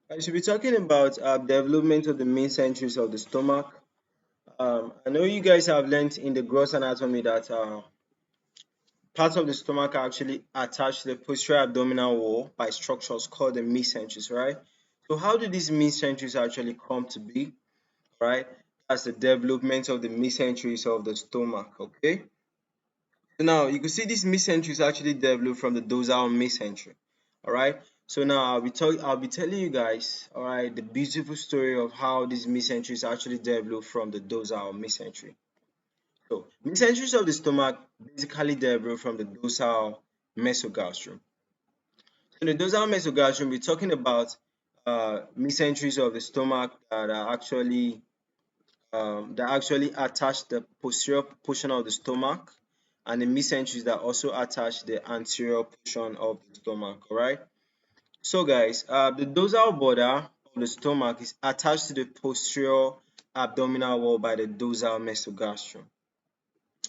I should be talking about development of the mesenteries of the stomach. I know you guys have learned in the gross anatomy that parts of the stomach are actually attached to the posterior abdominal wall by structures called the mesenteries, right? So how do these mesenteries actually come to be, right? That's the development of the mesenteries of the stomach, okay? So now you can see these mesenteries actually develop from the dorsal mesentery. All right. So now I'll be telling you guys, all right, the beautiful story of how these mesenteries actually develop from the dorsal mesentery. So mesenteries of the stomach basically develop from the dorsal mesogastrium. So in the dorsal mesogastrium, we're talking about mesenteries of the stomach that actually attach the posterior portion of the stomach and the mesenteries that also attach the anterior portion of the stomach. All right. So guys, the dorsal border of the stomach is attached to the posterior abdominal wall by the dorsal mesogastrium.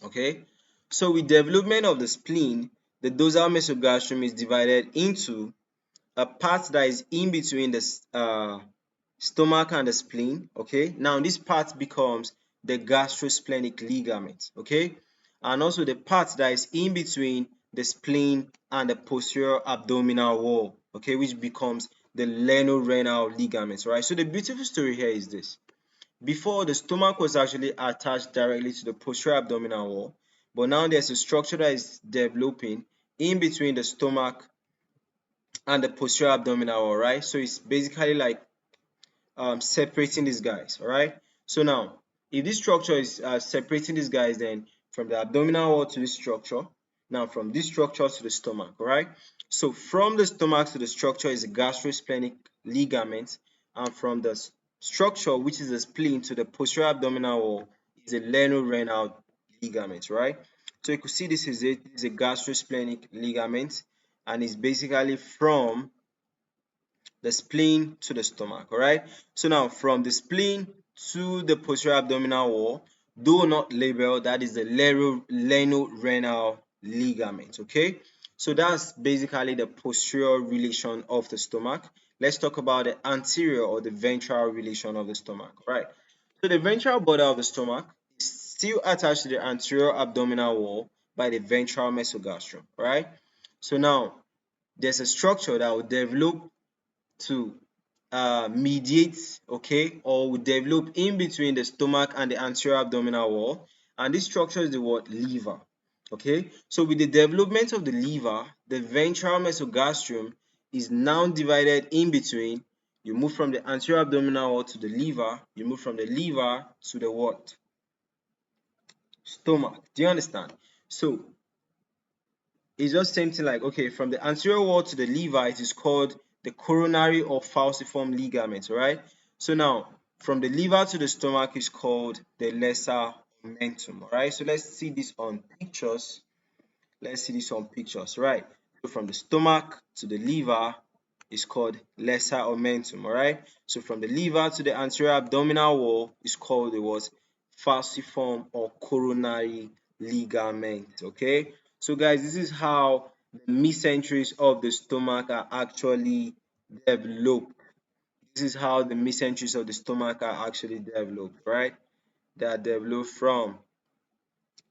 Okay. So with development of the spleen, the dorsal mesogastrium is divided into a part that is in between the stomach and the spleen. Okay, now this part becomes the gastrosplenic ligament. Okay, and also the part that is in between the spleen and the posterior abdominal wall. Okay, which becomes the Lienorenal ligament. Right. So the beautiful story here is this: before, the stomach was actually attached directly to the posterior abdominal wall, but now there's a structure that is developing in between the stomach and the posterior abdominal wall, right? So it's basically like separating these guys, all right? So now, if this structure is separating these guys, then from the abdominal wall to this structure, now from this structure to the stomach, all right? So from the stomach to the structure is a gastrosplenic ligament, and from the structure, which is the spleen, to the posterior abdominal wall is a Lienorenal ligament, right? So you can see this is it. This is a gastrosplenic ligament, and it's basically from the spleen to the stomach. All right. So now from the spleen to the posterior abdominal wall, though not labeled, that is the Lienorenal ligament. Okay. So that's basically the posterior relation of the stomach. Let's talk about the anterior or the ventral relation of the stomach. All right. So the ventral border of the stomach is still attached to the anterior abdominal wall by the ventral mesogastrium. All right. So now there's a structure that will develop to mediate, okay, or will develop in between the stomach and the anterior abdominal wall, and this structure is the word liver. Okay, so with the development of the liver, the ventral mesogastrium is now divided in between. You move from the anterior abdominal wall to the liver, you move from the liver to the what? Stomach. Do you understand? So it's just same thing, like, okay, from the anterior wall to the liver, it is called the coronary or falciform ligament, right? So now from the liver to the stomach is called the lesser omentum. All right, so let's see this on pictures. Let's see this on pictures, right? So from the stomach to the liver is called lesser omentum. All right, so from the liver to the anterior abdominal wall is called the what? Falciform or coronary ligament. Okay, so guys, this is how the mesenteries of the stomach are actually developed. This is how the mesenteries of the stomach are actually developed, right? They are developed from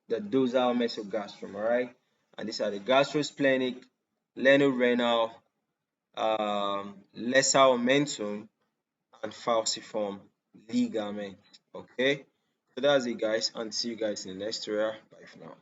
the dorsal mesogastrium, all right? And these are the gastrosplenic, Lienorenal, lesser omentum, and falciform ligament. Okay, so that's it, guys, and see you guys in the next tutorial. Bye for now.